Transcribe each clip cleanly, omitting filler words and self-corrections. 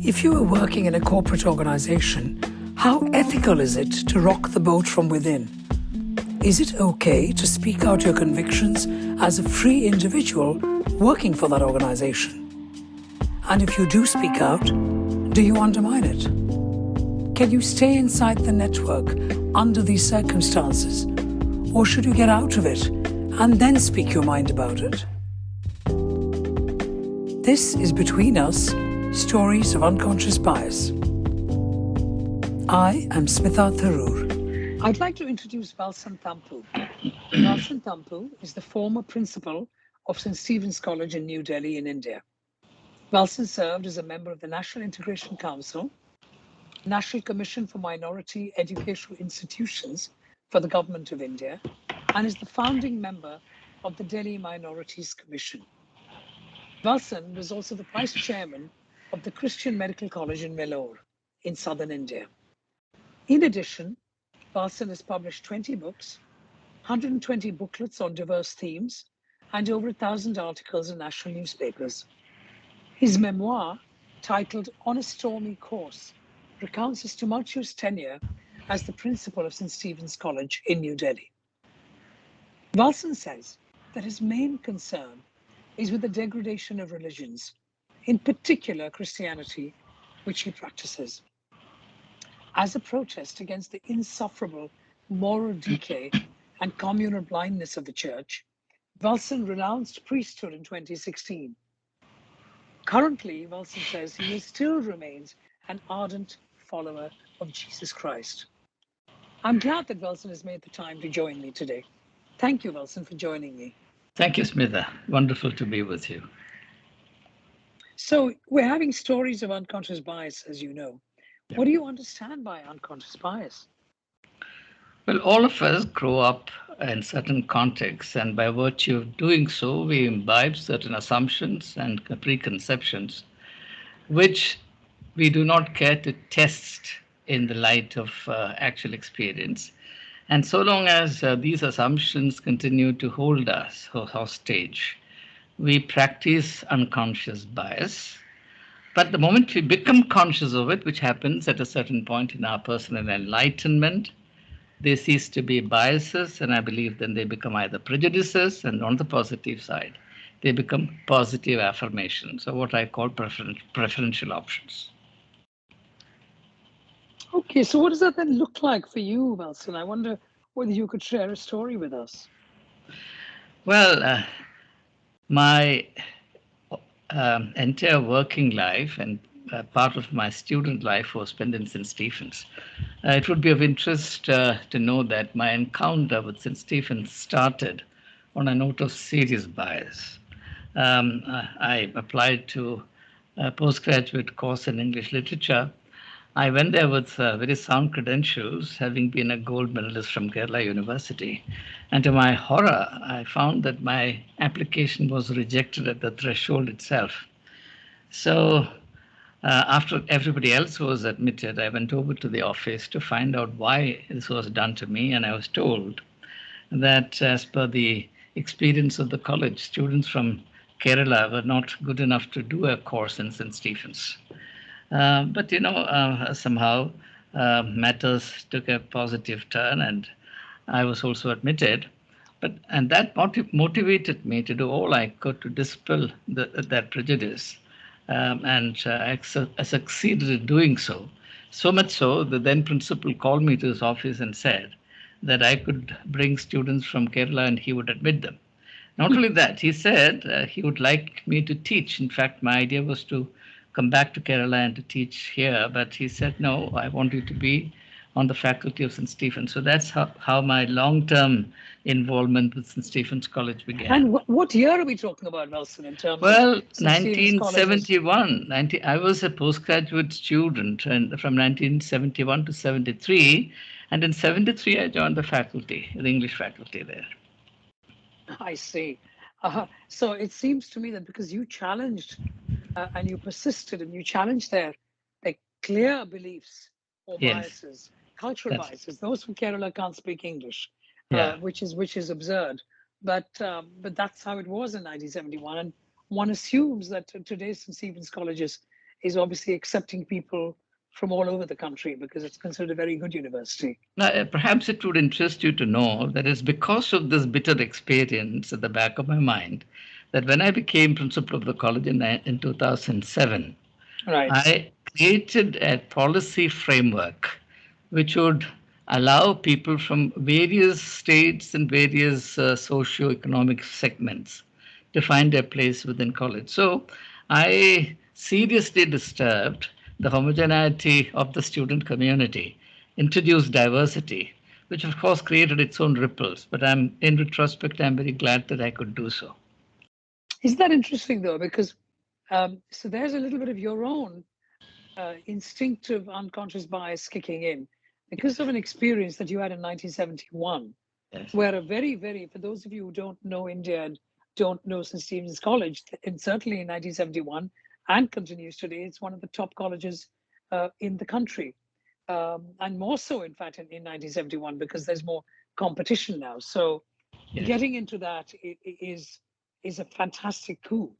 If you are working in a corporate organization, how ethical is it to rock the boat from within? Is it okay to speak out your convictions as a free individual working for that organization? And if you do speak out, do you undermine it? Can you stay inside the network under these circumstances? Or should you get out of it and then speak your mind about it? This is Between Us, Stories of Unconscious Bias. I am Smitha Tharoor. I'd like to introduce Valson Thampu. Valson Thampu is the former principal of St. Stephen's College in New Delhi in India. Valson served as a member of the National Integration Council, National Commission for Minority Educational Institutions for the Government of India, and is the founding member of the Delhi Minorities Commission. Valson was also the vice chairman of the Christian Medical College in Vellore in southern India. In addition, Valson has published 20 books, 120 booklets on diverse themes, and over 1,000 articles in national newspapers. His memoir, titled On a Stormy Course, recounts his tumultuous tenure as the principal of St. Stephen's College in New Delhi. Valson says that his main concern is with the degradation of religions, in particular Christianity, which he practices. As a protest against the insufferable moral decay and communal blindness of the church, Valson renounced priesthood in 2016. Currently, Valson says he still remains an ardent follower of Jesus Christ. I'm glad that Valson has made the time to join me today. Thank you, Valson, for joining me. Thank you, Smitha. Wonderful to be with you. So we're having stories of unconscious bias, as you know. What do you understand by unconscious bias? Well, all of us grow up in certain contexts, and by virtue of doing so, we imbibe certain assumptions and preconceptions, which we do not care to test in the light of actual experience. And so long as these assumptions continue to hold us hostage, we practice unconscious bias. But the moment we become conscious of it, which happens at a certain point in our personal enlightenment, they cease to be biases, and I believe then they become either prejudices, and on the positive side, they become positive affirmations, or what I call preferential options. Okay, so what does that then look like for you, Valson? I wonder whether you could share a story with us. Well, my entire working life and part of my student life was spent in St. Stephen's. It would be of interest to know that my encounter with St. Stephen's started on a note of serious bias. I applied to a postgraduate course in English literature. I went there with very sound credentials, having been a gold medalist from Kerala University. And to my horror, I found that my application was rejected at the threshold itself. So after everybody else was admitted, I went over to the office to find out why this was done to me. And I was told that as per the experience of the college, students from Kerala were not good enough to do a course in St. Stephen's. But somehow matters took a positive turn, and I was also admitted. And that motivated me to do all I could to dispel that prejudice, and I succeeded in doing so. So much so, the then principal called me to his office and said that I could bring students from Kerala and he would admit them. Not only that, he said he would like me to teach. In fact, my idea was to come back to Kerala and to teach here, but he said, no, I want you to be on the faculty of St. Stephen's. So that's how my long-term involvement with St. Stephen's College began. And what year are we talking about, Valson, in terms of 1971. I was a postgraduate student and from 1971 to 73. And in 73, I joined the faculty, the English faculty there. I see. So it seems to me that because you challenged and you persisted and you challenged their clear beliefs or biases, cultural biases. Those from Kerala can't speak English, which is absurd. But that's how it was in 1971. And one assumes that today's St. Stephen's colleges is obviously accepting people from all over the country because it's considered a very good university. Now, perhaps it would interest you to know that it's because of this bitter experience at the back of my mind that when I became principal of the college in 2007, Right. I created a policy framework which would allow people from various states and various socio-economic segments to find their place within college. So I seriously disturbed the homogeneity of the student community, introduced diversity, which of course created its own ripples. But in retrospect, I'm very glad that I could do so. Isn't that interesting though? Because so there's a little bit of your own instinctive unconscious bias kicking in because of an experience that you had in 1971, Yes. where a very, very, for those of you who don't know India and don't know St. Stephen's College, and certainly in 1971 and continues today, it's one of the top colleges in the country. And more so, in fact, in 1971, because there's more competition now. So Yes. getting into that is a fantastic coup.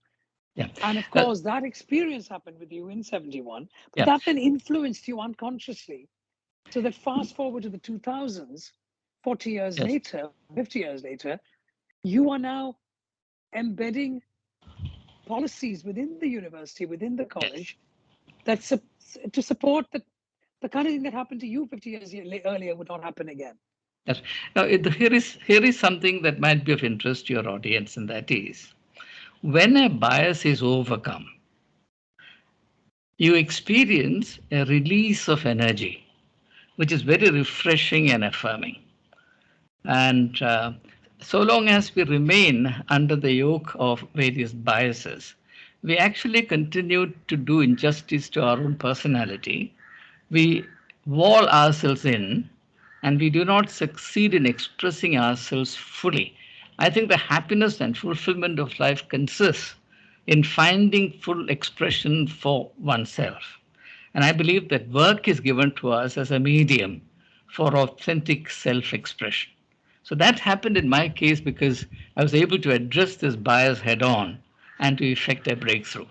Yeah. And of course, that experience happened with you in 71, but Yeah. that then influenced you unconsciously. So that fast forward to the 2000s, 40 years Yes. later, 50 years later, you are now embedding policies within the university, within the college, that's to support the kind of thing that happened to you 50 years earlier would not happen again. Yes. Now, here is something that might be of interest to your audience, and that is when a bias is overcome, you experience a release of energy, which is very refreshing and affirming. And so long as we remain under the yoke of various biases, we actually continue to do injustice to our own personality. We wall ourselves in and we do not succeed in expressing ourselves fully. I think the happiness and fulfillment of life consists in finding full expression for oneself. And I believe that work is given to us as a medium for authentic self expression. So that happened in my case because I was able to address this bias head on and to effect a breakthrough.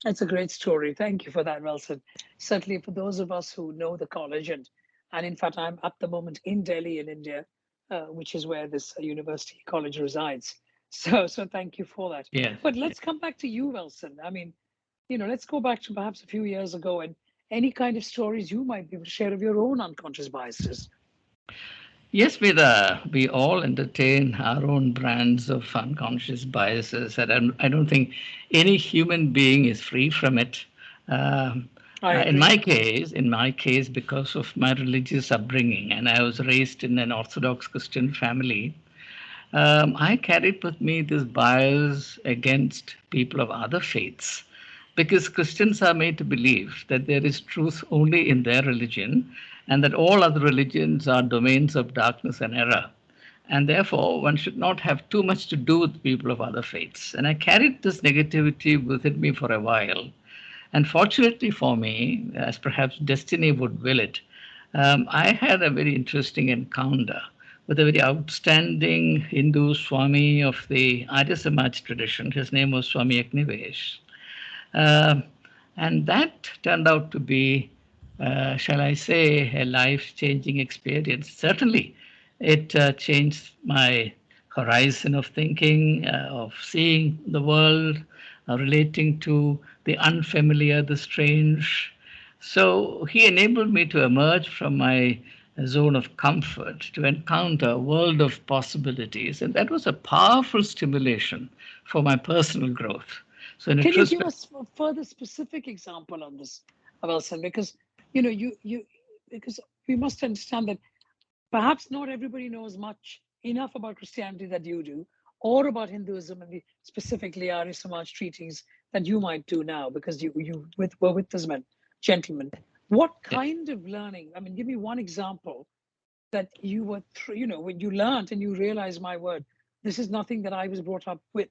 That's a great story. Thank you for that, Valson. Certainly for those of us who know the college, and in fact, I'm at the moment in Delhi in India, which is where this university college resides. So thank you for that. Yes. But let's come back to you, Valson. I mean, let's go back to perhaps a few years ago and any kind of stories you might be able to share of your own unconscious biases. Yes, we all entertain our own brands of unconscious biases, and I don't think any human being is free from it. In my case, because of my religious upbringing, and I was raised in an Orthodox Christian family, I carried with me this bias against people of other faiths because Christians are made to believe that there is truth only in their religion and that all other religions are domains of darkness and error. And therefore, one should not have too much to do with people of other faiths. And I carried this negativity within me for a while. And fortunately for me, as perhaps destiny would will it, I had a very interesting encounter with a very outstanding Hindu Swami of the Arya Samaj tradition. His name was Swami Agnivesh. And that turned out to be, shall I say, a life-changing experience. Certainly, it changed my horizon of thinking, of seeing the world, relating to the unfamiliar, the strange. So he enabled me to emerge from my zone of comfort to encounter a world of possibilities. And that was a powerful stimulation for my personal growth. So can you give us a further specific example on this, Valson? Because because we must understand that perhaps not everybody knows enough about Christianity that you do, or about Hinduism and specifically Arya Samaj treatise that you might do now, because you were with this gentleman. What kind of learning? I mean, give me one example that you were when you learned and you realized, my word, this is nothing that I was brought up with.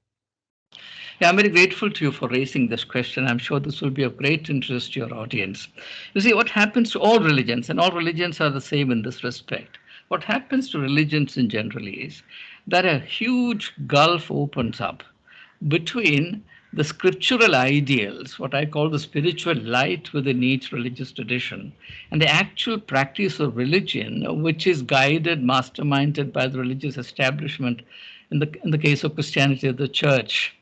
Yeah, I'm very grateful to you for raising this question. I'm sure this will be of great interest to your audience. You see, what happens to all religions, and all religions are the same in this respect, what happens to religions in general is that a huge gulf opens up between the scriptural ideals, what I call the spiritual light within each religious tradition, and the actual practice of religion, which is guided, masterminded by the religious establishment, in the case of Christianity, the church.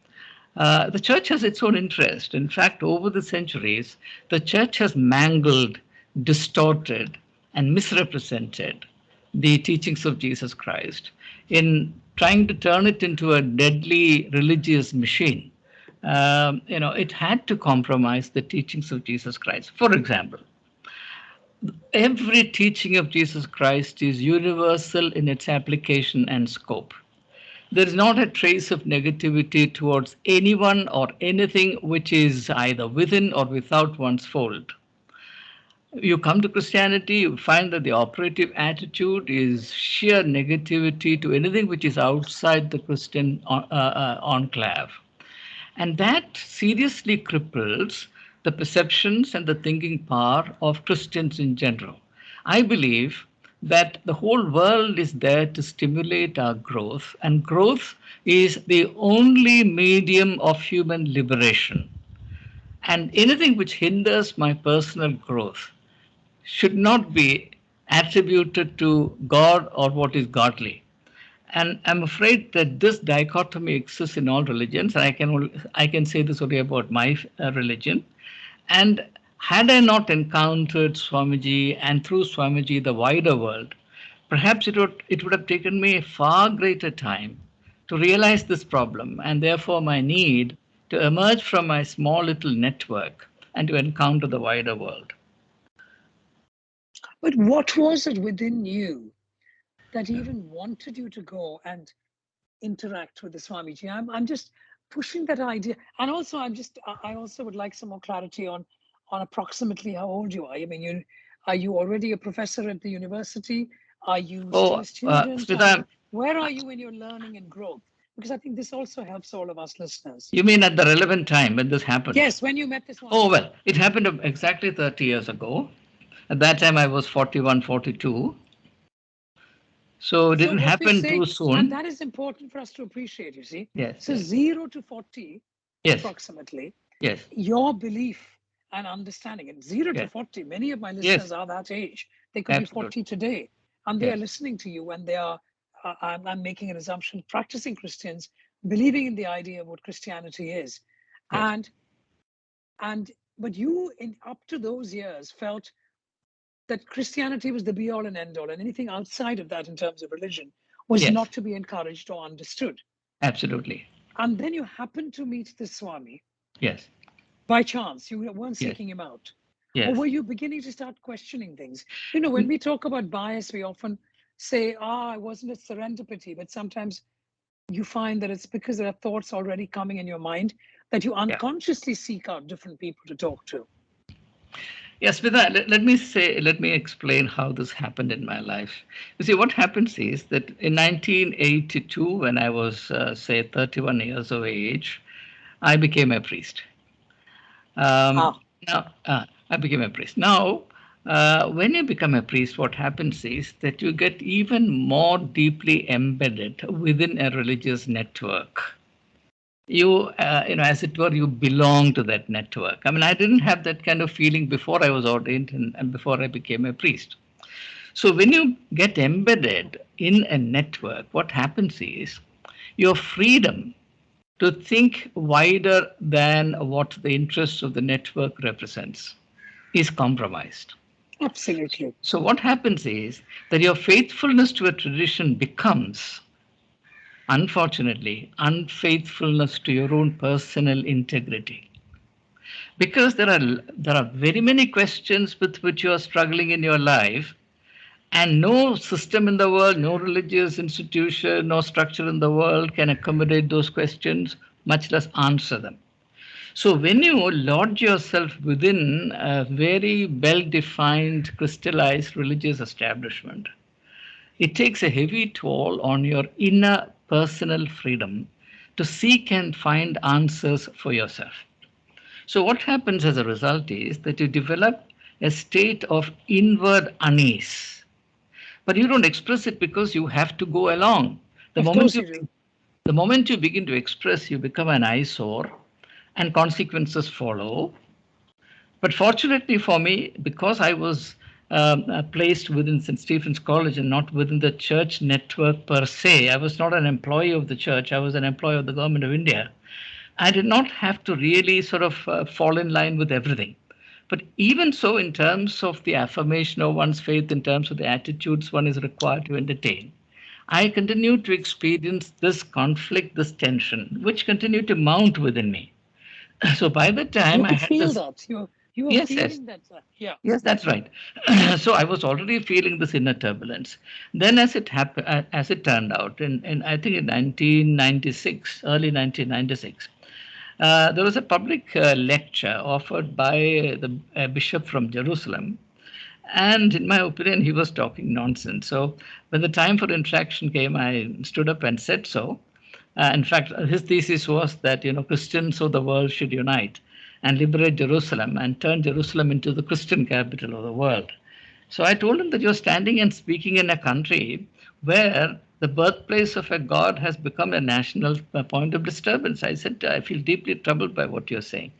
The church has its own interest. In fact, over the centuries, the church has mangled, distorted, and misrepresented the teachings of Jesus Christ in trying to turn it into a deadly religious machine. It had to compromise the teachings of Jesus Christ. For example, every teaching of Jesus Christ is universal in its application and scope. There is not a trace of negativity towards anyone or anything which is either within or without one's fold. You come to Christianity, you find that the operative attitude is sheer negativity to anything which is outside the Christian enclave. And that seriously cripples the perceptions and the thinking power of Christians in general. I believe that the whole world is there to stimulate our growth, and growth is the only medium of human liberation. And anything which hinders my personal growth should not be attributed to God or what is godly. And I'm afraid that this dichotomy exists in all religions. And I can say this only about my religion. And had I not encountered Swamiji and through Swamiji the wider world, perhaps it would have taken me a far greater time to realize this problem and therefore my need to emerge from my small little network and to encounter the wider world. But what was it within you that even wanted you to go and interact with the Swamiji? I'm just pushing that idea, and also I also would like some more clarity on approximately how old you are. I mean, are you already a professor at the university? Are you still a student? Where are you in your learning and growth? Because I think this also helps all of us listeners. You mean at the relevant time when this happened? Yes, when you met this one. Oh, well, it happened exactly 30 years ago. At that time, I was 41, 42. So it didn't happen too soon. And that is important for us to appreciate, you see. Yes. So 0 to 40, approximately. Yes. Your belief and understanding. And 0 to 40, many of my listeners are that age. They could be 40 today. And they are listening to you, and they are, I'm making an assumption, practicing Christians, believing in the idea of what Christianity is. Yes. But you, up to those years, felt that Christianity was the be-all and end-all, and anything outside of that in terms of religion was not to be encouraged or understood. Absolutely. And then you happened to meet the Swami. Yes. By chance. You weren't seeking him out. Yes. Or were you beginning to start questioning things? You know, when we talk about bias, we often say, wasn't it serendipity? But sometimes you find that it's because there are thoughts already coming in your mind that you unconsciously seek out different people to talk to. Yes, Smita, let me explain how this happened in my life. You see, what happens is that in 1982, when I was, say, 31 years of age, I became a priest. Now, I became a priest. Now, when you become a priest, what happens is that you get even more deeply embedded within a religious network. You, as it were, you belong to that network. I mean, I didn't have that kind of feeling before I was ordained and before I became a priest. So when you get embedded in a network, what happens is your freedom to think wider than what the interests of the network represents is compromised. Absolutely. So what happens is that your faithfulness to a tradition becomes, unfortunately, unfaithfulness to your own personal integrity. Because there are very many questions with which you are struggling in your life, and no system in the world, no religious institution, no structure in the world can accommodate those questions, much less answer them. So when you lodge yourself within a very well-defined, crystallized religious establishment, it takes a heavy toll on your inner personal freedom to seek and find answers for yourself. So what happens as a result is that you develop a state of inward unease. But you don't express it because you have to go along. The moment you begin to express, you become an eyesore. and consequences follow. But fortunately for me, because I was placed within St. Stephen's College and not within the church network per se, I was not an employee of the church, I was an employee of the government of India. I did not have to really sort of fall in line with everything. But even so, in terms of the affirmation of one's faith, in terms of the attitudes one is required to entertain, I continued to experience this conflict, this tension, which continued to mount within me. So by the time You I could had feel this, that. You were yes, yes, feeling that. Yeah. yes, that's right. So I was already feeling this inner turbulence. Then, as it happened, as it turned out, in I think in 1996, early 1996, there was a public lecture offered by the bishop from Jerusalem, and in my opinion, he was talking nonsense. So when the time for interaction came, I stood up and said so. In fact, his thesis was that Christians of the world should unite and liberate Jerusalem and turn Jerusalem into the Christian capital of the world. So I told him that you're standing and speaking in a country where the birthplace of a god has become a national point of disturbance. I said, I feel deeply troubled by what you're saying.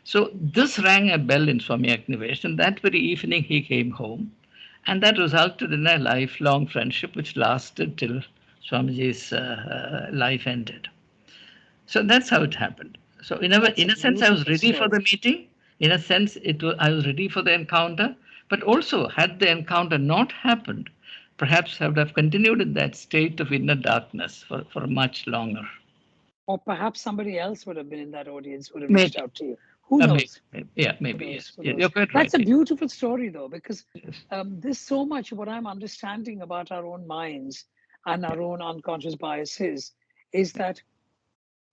So this rang a bell in Swami Agnivesh, and that very evening he came home, and that resulted in a lifelong friendship which lasted till Swamiji's life ended. So that's how it happened. So That's a in a sense, I was beautiful ready for the story. meeting. In a sense, I was ready for the encounter. But also, had the encounter not happened, perhaps I would have continued in that state of inner darkness for much longer. Or perhaps somebody else would have been in that audience, would have reached Maybe, out to you. Who maybe, knows? yeah, Who maybe knows? yes. Who You're knows? quite right. That's a Yes. beautiful story, though, because Yes. there's so much what I'm understanding about our own minds and Yeah. our own unconscious biases is that,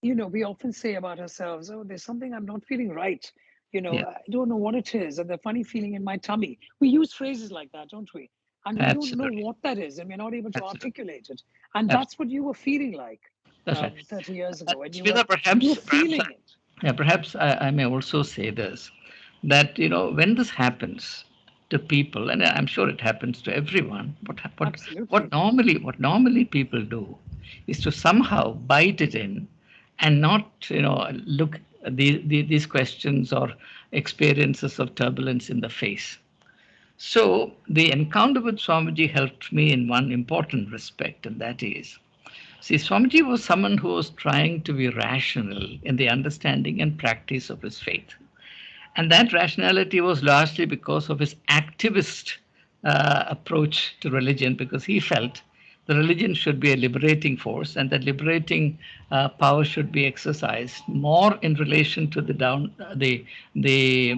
we often say about ourselves, oh, there's something I'm not feeling right. Yeah. I don't know what it is, and the funny feeling in my tummy. We use phrases like that, don't we? And we don't know Absolutely. what that is, and we're not able to Absolutely. articulate it. And that's Absolutely. what you were feeling like That's right. 30 years ago, and Smita, you were perhaps, feeling it. yeah, perhaps I may also say this, that when this happens to people, and I'm sure it happens to everyone, Absolutely. what normally people do is to somehow bite it in and not look these questions or experiences of turbulence in the face. So the encounter with Swamiji helped me in one important respect, and that is, see, Swamiji was someone who was trying to be rational in the understanding and practice of his faith. And that rationality was largely because of his activist approach to religion, because he felt the religion should be a liberating force, and that liberating power should be exercised more in relation to the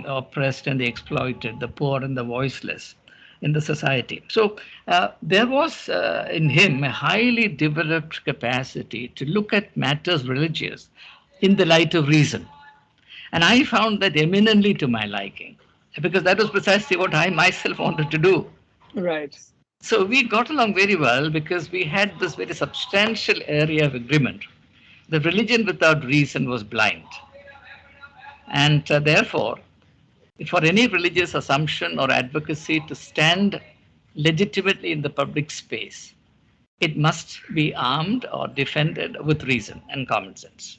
oppressed and the exploited, the poor and the voiceless in the society. So there was in him a highly developed capacity to look at matters religious in the light of reason. And I found that eminently to my liking, because that was precisely what I myself wanted to do. Right. So we got along very well because we had this very substantial area of agreement. The religion without reason was blind. And therefore, for any religious assumption or advocacy to stand legitimately in the public space, it must be armed or defended with reason and common sense.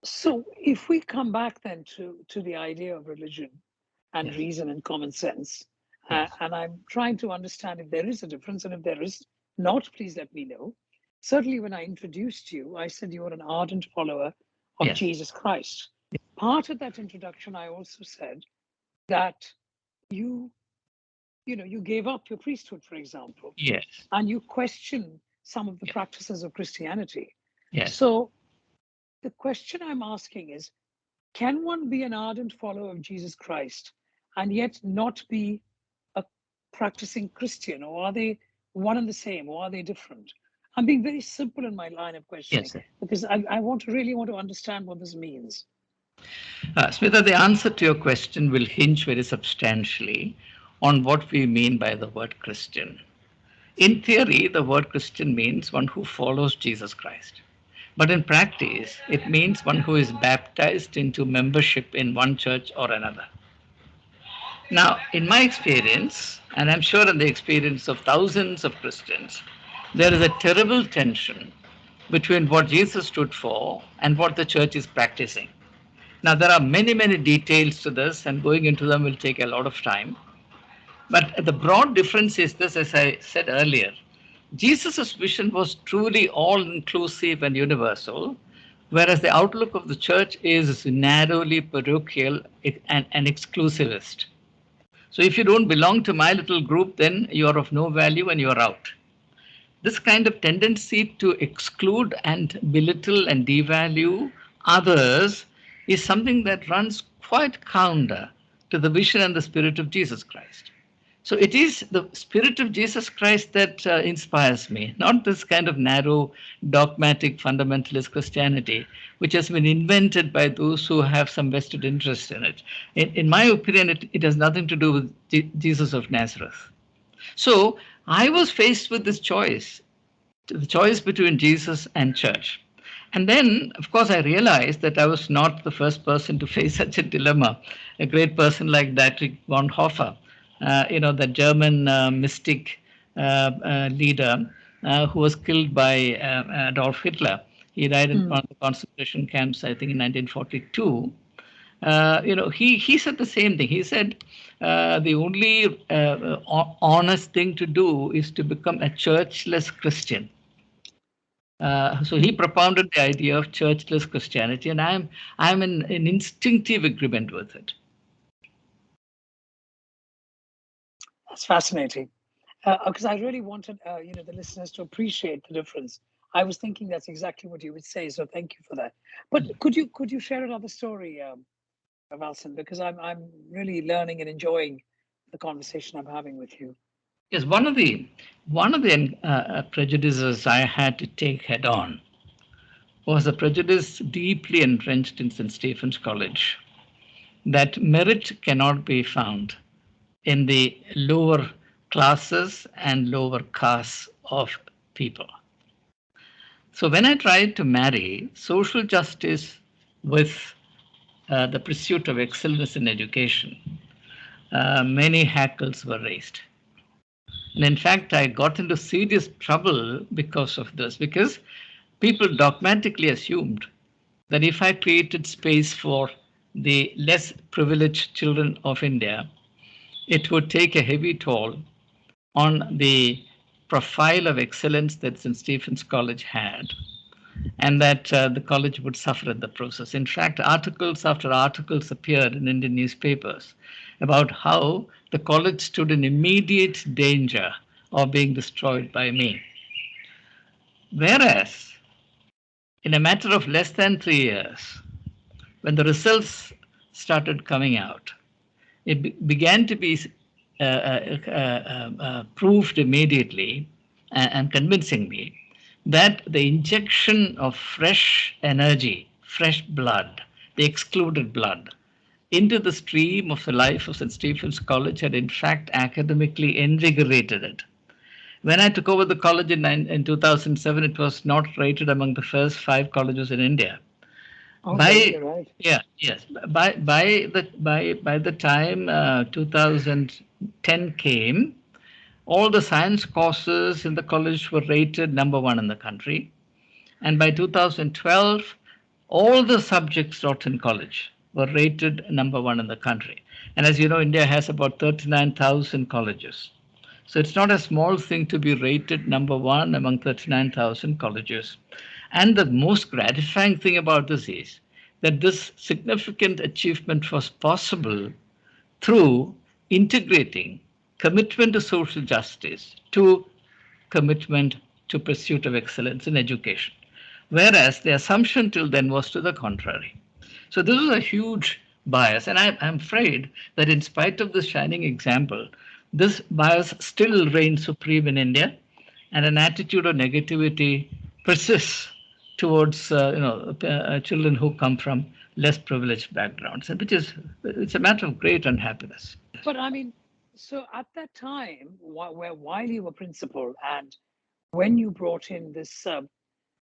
So if we come back then to the idea of religion and Yes, reason and common sense, yes, and I'm trying to understand if there is a difference, and if there is not, please let me know. Certainly, when I introduced you, I said you were an ardent follower of yes, Jesus Christ. Part of that introduction, I also said that you, you gave up your priesthood, for example, yes, and you questioned some of the yes, practices of Christianity. yes. So the question I'm asking is, can one be an ardent follower of Jesus Christ and yet not be a practicing Christian? Or are they one and the same? Or are they different? I'm being very simple in my line of questioning Yes. because I really want to understand what this means. Smita, the answer to your question will hinge very substantially on what we mean by the word Christian. In theory, the word Christian means one who follows Jesus Christ. But in practice, it means one who is baptized into membership in one church or another. Now, in my experience, and I'm sure in the experience of thousands of Christians, there is a terrible tension between what Jesus stood for and what the church is practicing. Now, there are many, many details to this, and going into them will take a lot of time. But the broad difference is this, as I said earlier. Jesus' vision was truly all inclusive and universal, whereas the outlook of the church is narrowly parochial and exclusivist. So if you don't belong to my little group, then you are of no value and you are out. This kind of tendency to exclude and belittle and devalue others is something that runs quite counter to the vision and the spirit of Jesus Christ. So it is the spirit of Jesus Christ that inspires me, not this kind of narrow, dogmatic, fundamentalist Christianity, which has been invented by those who have some vested interest in it. In my opinion, it has nothing to do with Jesus of Nazareth. So I was faced with this choice, the choice between Jesus and church. And then, of course, I realized that I was not the first person to face such a dilemma. A great person like Dietrich Bonhoeffer, the German mystic leader who was killed by Adolf Hitler. He died in one of the concentration camps, I think, in 1942. He said the same thing. He said the only honest thing to do is to become a churchless Christian. So he propounded the idea of churchless Christianity, and I'm in an instinctive agreement with it. That's fascinating, because I really wanted the listeners to appreciate the difference. I was thinking that's exactly what you would say, so thank you for that. But could you share another story, Valson? Because I'm really learning and enjoying the conversation I'm having with you. Yes, one of the prejudices I had to take head on was a prejudice deeply entrenched in St. Stephen's College, that merit cannot be found in the lower classes and lower castes of people. So when I tried to marry social justice with the pursuit of excellence in education, many hackles were raised. And in fact, I got into serious trouble because of this, because people dogmatically assumed that if I created space for the less privileged children of India, it would take a heavy toll on the profile of excellence that St. Stephen's College had, and that the college would suffer in the process. In fact, articles after articles appeared in Indian newspapers about how the college stood in immediate danger of being destroyed by me. Whereas, in a matter of less than 3 years, when the results started coming out, it began to be proved immediately and convincingly that the injection of fresh energy, fresh blood, the excluded blood, into the stream of the life of St. Stephen's College had in fact academically invigorated it. When I took over the college in 2007, it was not rated among the first 5 colleges in India. Okay, right. Yes. By the time 2010 came, all the science courses in the college were rated number 1 in the country, and by 2012, all the subjects taught in college were rated number 1 in the country. And as you know, India has about 39,000 colleges. So it's not a small thing to be rated number 1 among 39,000 colleges. And the most gratifying thing about this is that this significant achievement was possible through integrating commitment to social justice to commitment to pursuit of excellence in education. Whereas the assumption till then was to the contrary. So this is a huge bias, and I'm afraid that in spite of this shining example, this bias still reigns supreme in India, and an attitude of negativity persists towards children who come from less privileged backgrounds, and it's a matter of great unhappiness. But I mean, so at that time, while you were principal, and when you brought in this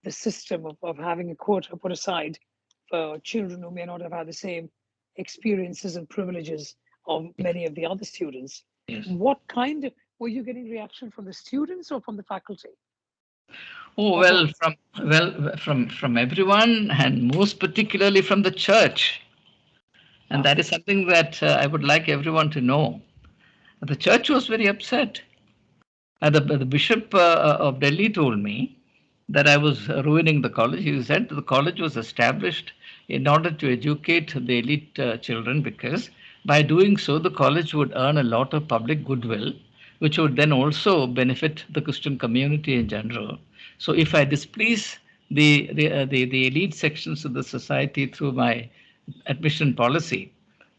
the system of having a quota put aside for children who may not have had the same experiences and privileges of many of the other students, Yes. what kind of were you getting reaction from the students or from the faculty? Oh, from everyone, and most particularly from the church. And that is something that I would like everyone to know. The church was very upset. The bishop of Delhi told me that I was ruining the college. He said the college was established in order to educate the elite children, because by doing so, the college would earn a lot of public goodwill, which would then also benefit the Christian community in general. So, if I displease the elite sections of the society through my admission policy,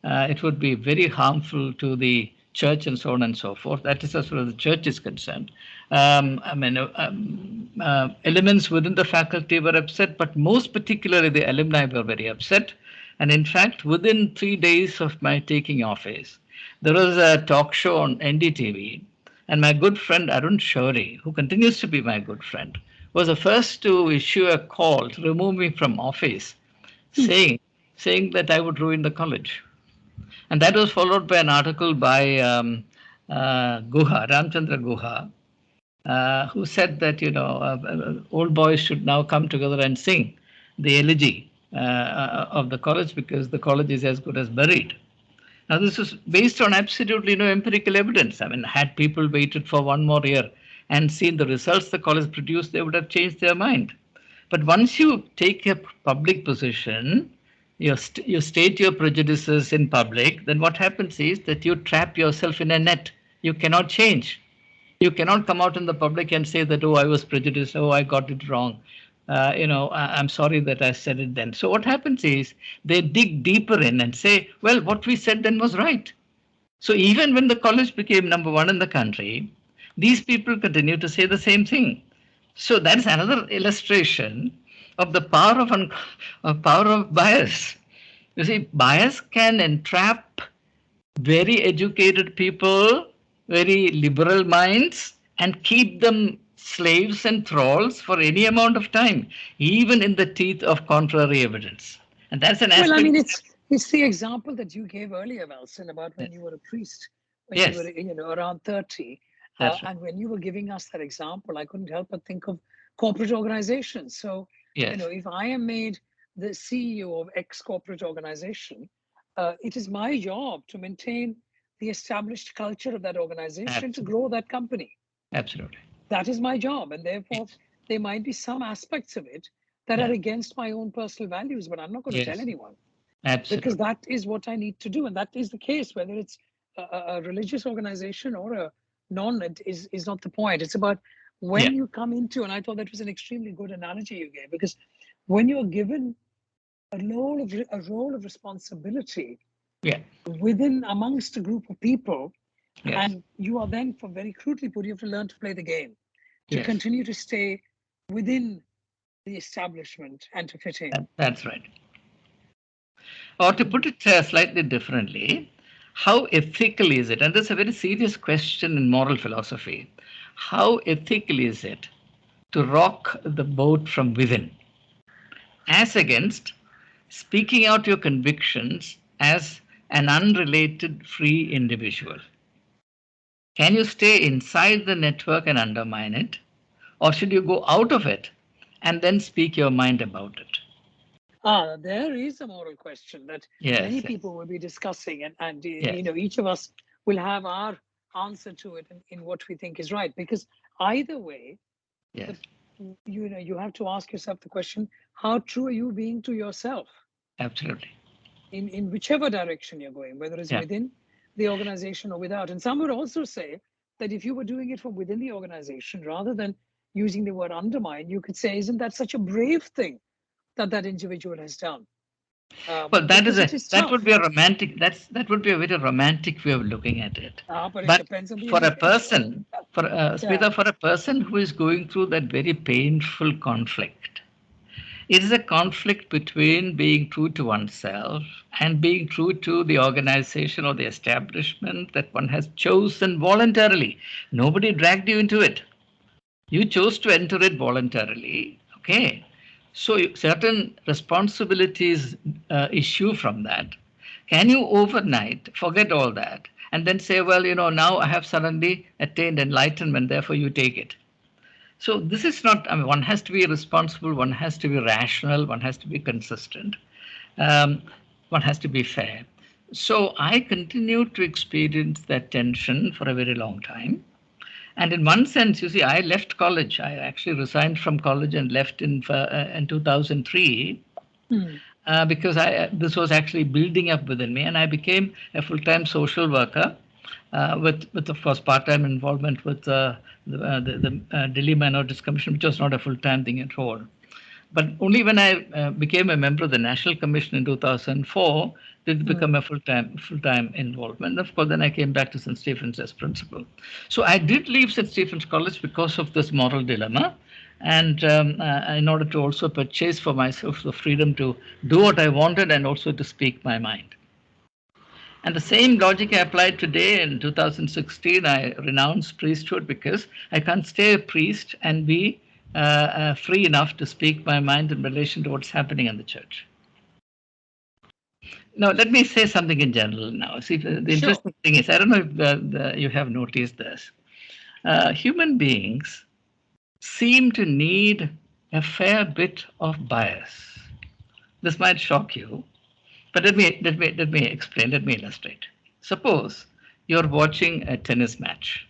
it would be very harmful to the church and so on and so forth. That is as far as the church is concerned. Elements within the faculty were upset, but most particularly the alumni were very upset. And in fact, within 3 days of my taking office, there was a talk show on NDTV, and my good friend Arun Shourie, who continues to be my good friend, was the first to issue a call to remove me from office, saying saying that I would ruin the college. And that was followed by an article by Guha, Ramchandra Guha, who said that old boys should now come together and sing the elegy of the college, because the college is as good as buried. Now, this is based on absolutely no empirical evidence. I mean, had people waited for one more year and seen the results the college produced, they would have changed their mind. But once you take a public position, you state your prejudices in public, then what happens is that you trap yourself in a net. You cannot change. You cannot come out in the public and say that, oh, I was prejudiced, oh, I got it wrong. I'm sorry that I said it then. So what happens is they dig deeper in and say, well, what we said then was right. So even when the college became number one in the country, these people continue to say the same thing. So that's another illustration of the power of bias. You see, bias can entrap very educated people, very liberal minds, and keep them slaves and thralls for any amount of time, even in the teeth of contrary evidence. And that's an Well, I aspect. mean, it's the example that you gave earlier, Valson, about when you were a priest, when you Yes, were around 30, that's right. and when you were giving us that example, I couldn't help but think of corporate organizations. So, Yes, if I am made the CEO of X corporate organization, it is my job to maintain the established culture of that organization to absolutely, grow that company. absolutely. That is my job, and therefore Yes, there might be some aspects of it that are yeah, against my own personal values, but I'm not going to tell yes, anyone, because absolutely. that is what I need to do. And that is the case, whether it's a religious organization or a non, it is not the point. It's about Yeah, when you come into, and I thought that was an extremely good analogy you gave, because when you're given a role of responsibility yeah, within amongst a group of people, yes, and you are then, for very crudely put, you have to learn to play the game, to yes. continue to stay within the establishment and to fit in. That's right. Or to put it slightly differently, how ethical is it? And this is a very serious question in moral philosophy. How ethical is it to rock the boat from within, as against speaking out your convictions as an unrelated free individual? Can you stay inside the network and undermine it? Or should you go out of it and then speak your mind about it? There is a moral question that many Yes, yes, people will be discussing, and yes, each of us will have our answer to it in what we think is right. Because either way, yes, the you have to ask yourself the question: how true are you being to yourself absolutely. in whichever direction you're going, whether it's Yeah. within the organization or without? And some would also say that if you were doing it from within the organization rather than using the word undermine, you could say, "Isn't that such a brave thing that individual has done?" Well, Because it is that would be tough. a romantic that would be a very romantic way of looking at it. But it But depends on the for a individual. person, for Yeah. Smita, for a person who is going through that very painful conflict, it is a conflict between being true to oneself and being true to the organization or the establishment that one has chosen voluntarily. Nobody dragged you into it. You chose to enter it voluntarily. Okay. So certain responsibilities issue from that. Can you overnight forget all that and then say, well, now I have suddenly attained enlightenment, therefore you take it? So this is not, I mean, one has to be responsible, one has to be rational, one has to be consistent, um, one has to be fair. So I continued to experience that tension for a very long time. And in one sense, you see, I left college. I actually resigned from college and left in 2003 Hmm. because this was actually building up within me, and I became a full-time social worker with of course part-time involvement with the Delhi Minorities Commission, which was not a full-time thing at all. But only when I became a member of the National Commission in 2004 did it become a full-time involvement. Of course, then I came back to St. Stephen's as principal. So I did leave St. Stephen's College because of this moral dilemma, and in order to also purchase for myself the freedom to do what I wanted and also to speak my mind. And the same logic I applied today in 2016. I renounced priesthood because I can't stay a priest and be free enough to speak my mind in relation to what's happening in the church. Now, let me say something in general now. See, the interesting thing is, I don't know if you have noticed this. Human beings seem to need a fair bit of bias. This might shock you, but let me explain. Let me illustrate. Suppose you're watching a tennis match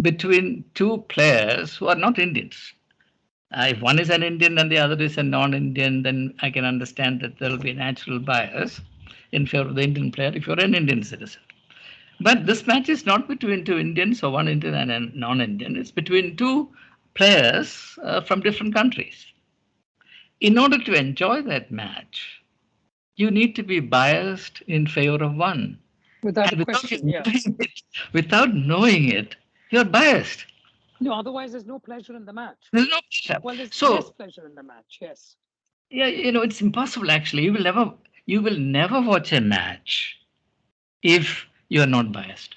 between two players who are not Indians. If one is an Indian and the other is a non-Indian, then I can understand that there will be a natural bias in favor of the Indian player if you're an Indian citizen. But this match is not between two Indians or one Indian and a non-Indian. It's between two players from different countries. In order to enjoy that match, you need to be biased in favor of one. Without And question, yeah. Without knowing it, you're biased. No, otherwise there's no pleasure in the match. There's no pleasure. Well, there's So, less pleasure in the match, yes. yeah, it's impossible actually. You will never watch a match if you are not biased.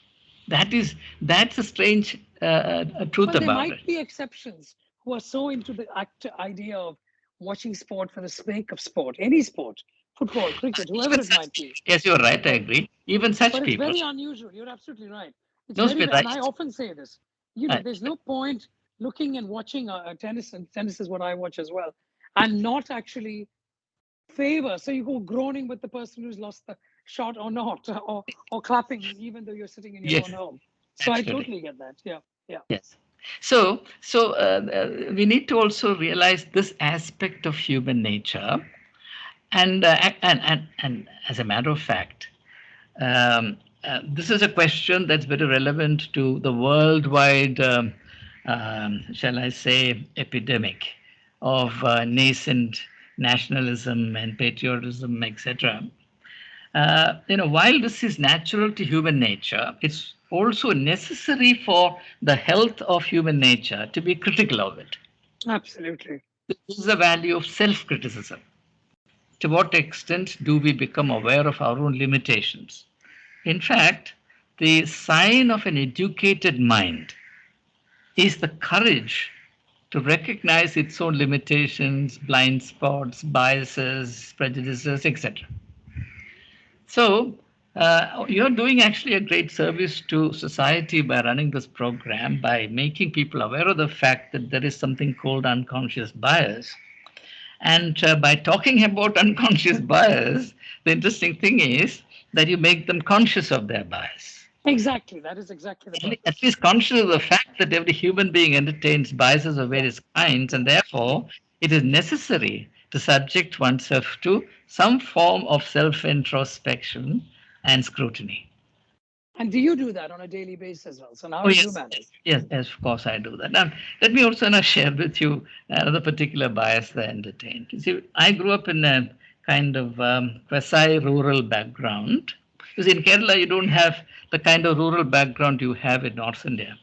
That's a strange truth Well, there about it. might be exceptions who are so into the idea of watching sport for the sake of sport, any sport, football, cricket, whoever it might be. Yes, you're right. I agree. Even such But it's people. very unusual. You're absolutely right. It's Those very, people, and I often say this. Right. There's no point looking and watching tennis, and tennis is what I watch as well, and not actually favor. So you go groaning with the person who's lost the shot or not, or clapping even though you're sitting in your own home. So Absolutely. I totally get that. Yeah. Yes. So we need to also realize this aspect of human nature, and as a matter of fact, this is a question that's very relevant to the worldwide, shall I say, epidemic of nascent nationalism and patriotism, etc. While this is natural to human nature, it's also necessary for the health of human nature to be critical of it. Absolutely. This is the value of self-criticism. To what extent do we become aware of our own limitations? In fact, the sign of an educated mind is the courage to recognize its own limitations, blind spots, biases, prejudices, etc. So, you're doing actually a great service to society by running this program, by making people aware of the fact that there is something called unconscious bias. And by talking about unconscious bias, the interesting thing is that you make them conscious of their bias. Exactly. That is exactly the purpose. At least conscious of the fact that every human being entertains biases of various kinds, and therefore it is necessary to subject oneself to some form of self-introspection and scrutiny. And do you do that on a daily basis, Valson? How do you manage? Yes, of course I do that. Now, let me also now share with you another particular bias that I entertained. You see, I grew up in a kind of quasi-rural background. Because in Kerala, you don't have the kind of rural background you have in North India.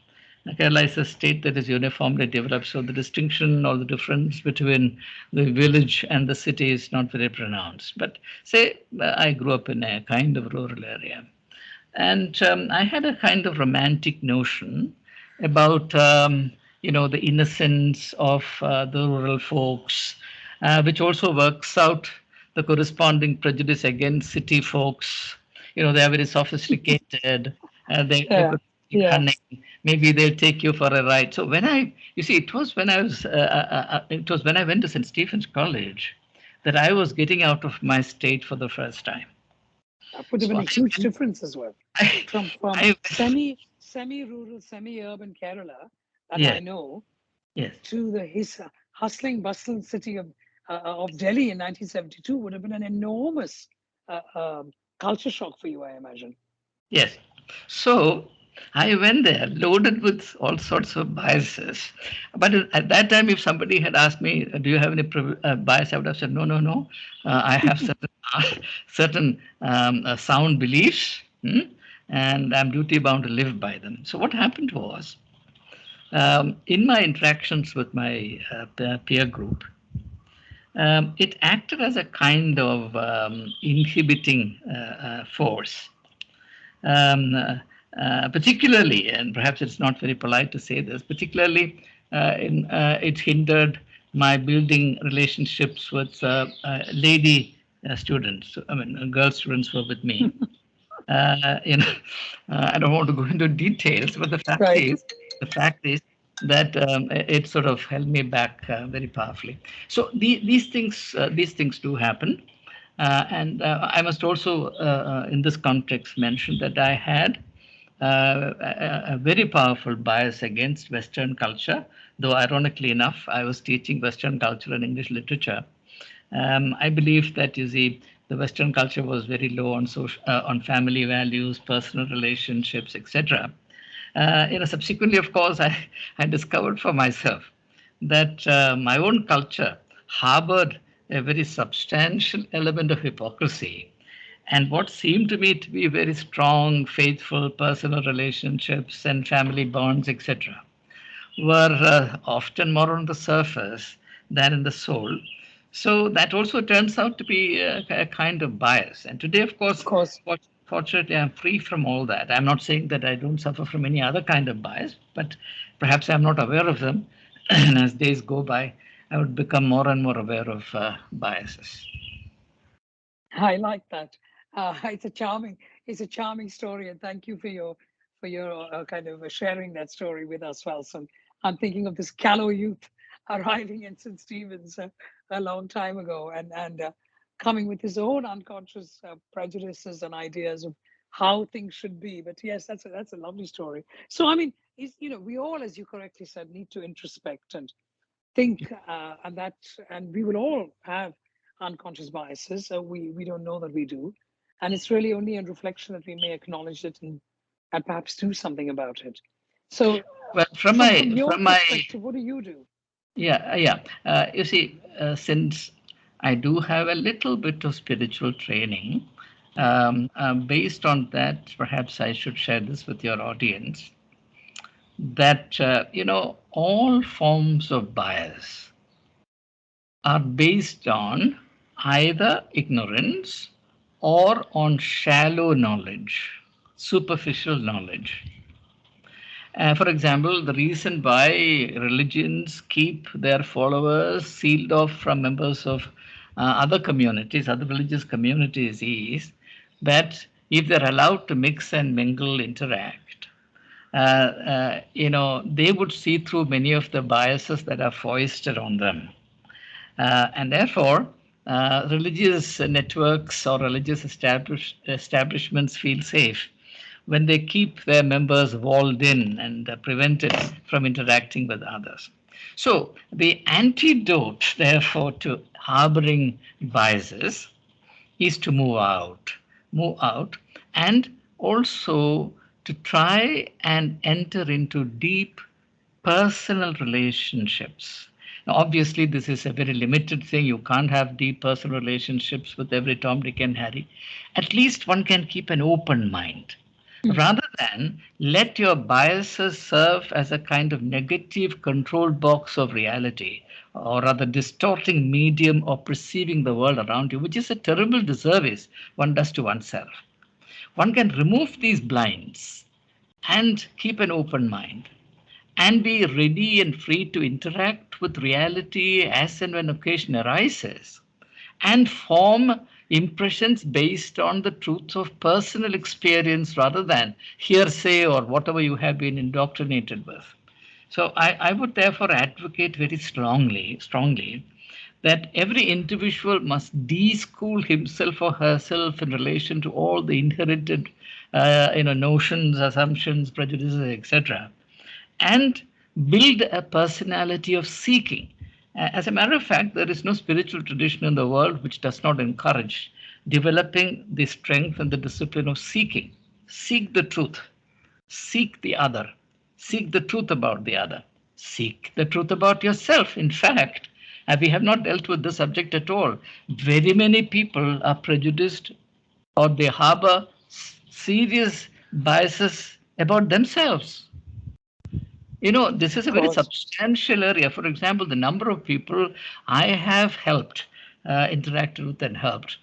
Kerala is a state that is uniformly developed, so the distinction or the difference between the village and the city is not very pronounced. But say I grew up in a kind of rural area, and I had a kind of romantic notion about the innocence of the rural folks, which also works out the corresponding prejudice against city folks. They are very sophisticated. They could Yeah. Maybe they'll take you for a ride. So you see, it was when I was, it was when I went to St. Stephen's College that I was getting out of my state for the first time. That would have So been a huge difference as well. I, From I semi-rural, semi-urban Kerala that I yes, know yes. to the hustling, bustling city of Delhi in 1972 would have been an enormous uh, um, culture shock for you, I imagine. Yes. So I went there loaded with all sorts of biases. But at that time, if somebody had asked me, "Do you have any bias?" I would have said, "No, no, no. I have certain certain sound beliefs, and I'm duty bound to live by them." So what happened was, in my interactions with my peer group, it acted as a kind of inhibiting force, particularly, and perhaps it's not very polite to say this, particularly it hindered my building relationships with lady students, I mean, girl students who were with me. I don't want to go into details, but Right. the fact is that it sort of held me back very powerfully. So these things do happen, and I must also, in this context, mention that I had a very powerful bias against Western culture, though ironically enough, I was teaching Western culture and English literature. I believe that you see the Western culture was very low on on family values, personal relationships, etc. Subsequently, of course, I discovered for myself that my own culture harbored a very substantial element of hypocrisy and what seemed to me to be very strong, faithful personal relationships and family bonds, etc., were often more on the surface than in the soul. So that also turns out to be a kind of bias. And today, of Of course, course. fortunately, I'm free from all that. I'm not saying that I don't suffer from any other kind of bias, but perhaps I'm not aware of them. And as days go by, I would become more and more aware of biases. I like that. It's a charming story, and thank you for your kind of sharing that story with us, Wilson. I'm thinking of this callow youth arriving in St. Stephen's a long time ago, and coming with his own unconscious prejudices and ideas of how things should be. But yes, that's a lovely story. So I mean, we all, as you correctly said, need to introspect and think, and we will all have unconscious biases. So we don't know that we do, and it's really only in reflection that we may acknowledge it and perhaps do something about it. So, Well, from your perspective, what do you do? yeah. You see, since I do have a little bit of spiritual training, based on that, perhaps I should share this with your audience that, all forms of bias are based on either ignorance or on shallow knowledge, superficial knowledge. For example, the reason why religions keep their followers sealed off from members of other communities, other religious communities, is that if they're allowed to mix and mingle, interact, they would see through many of the biases that are foisted on them. And therefore, religious networks or religious establishments feel safe when they keep their members walled in and prevented from interacting with others. So, the antidote, therefore, to harboring biases is to move out, and also to try and enter into deep personal relationships. Now, obviously, this is a very limited thing. You can't have deep personal relationships with every Tom, Dick, and Harry. At least one can keep an open mind rather than let your biases serve as a kind of negative control box of reality, or rather distorting medium of perceiving the world around you, which is a terrible disservice one does to oneself. One can remove these blinds and keep an open mind and be ready and free to interact with reality as and when occasion arises and form impressions based on the truth of personal experience rather than hearsay or whatever you have been indoctrinated with. So I would therefore advocate very strongly that every individual must de-school himself or herself in relation to all the inherited notions, assumptions, prejudices, etc., and build a personality of seeking. As a matter of fact, there is no spiritual tradition in the world which does not encourage developing the strength and the discipline of seeking. Seek the truth, seek the other, seek the truth about the other, seek the truth about yourself. In fact, we have not dealt with this subject at all. Very many people are prejudiced or they harbor serious biases about themselves. This is a very substantial area. For example, the number of people I have helped, interacted with and helped,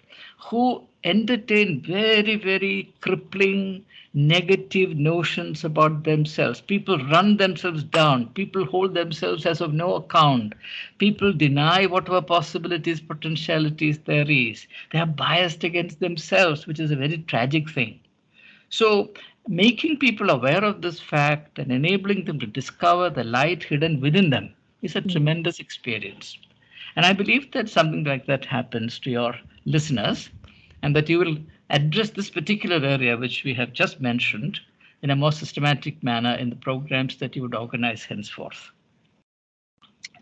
who entertain very, very crippling, negative notions about themselves. People run themselves down. People hold themselves as of no account. People deny whatever possibilities, potentialities there is. They are biased against themselves, which is a very tragic thing. So, making people aware of this fact and enabling them to discover the light hidden within them is a tremendous experience. And I believe that something like that happens to your listeners and that you will address this particular area, which we have just mentioned, in a more systematic manner in the programs that you would organize henceforth.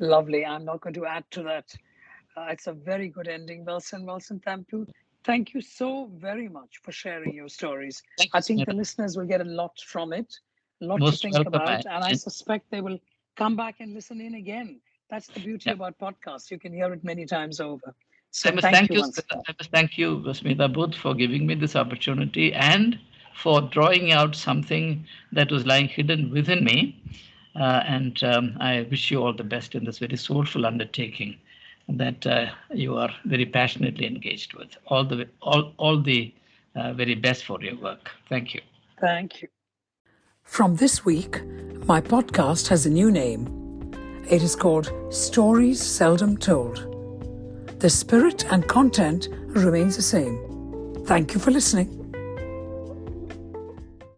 Lovely. I'm not going to add to that. It's a very good ending, Valson Thampu. Thank you so very much for sharing your stories. I think the listeners will get a lot from it, a lot to think about, and I suspect they will come back and listen in again. That's the beauty about podcasts. You can hear it many times over. So I must thank you, Smita, both for giving me this opportunity and for drawing out something that was lying hidden within me. I wish you all the best in this very soulful undertaking that you are very passionately engaged with. All the very best for your work. Thank you. Thank you. From this week, my podcast has a new name. It is called Stories Seldom Told. The spirit and content remains the same. Thank you for listening.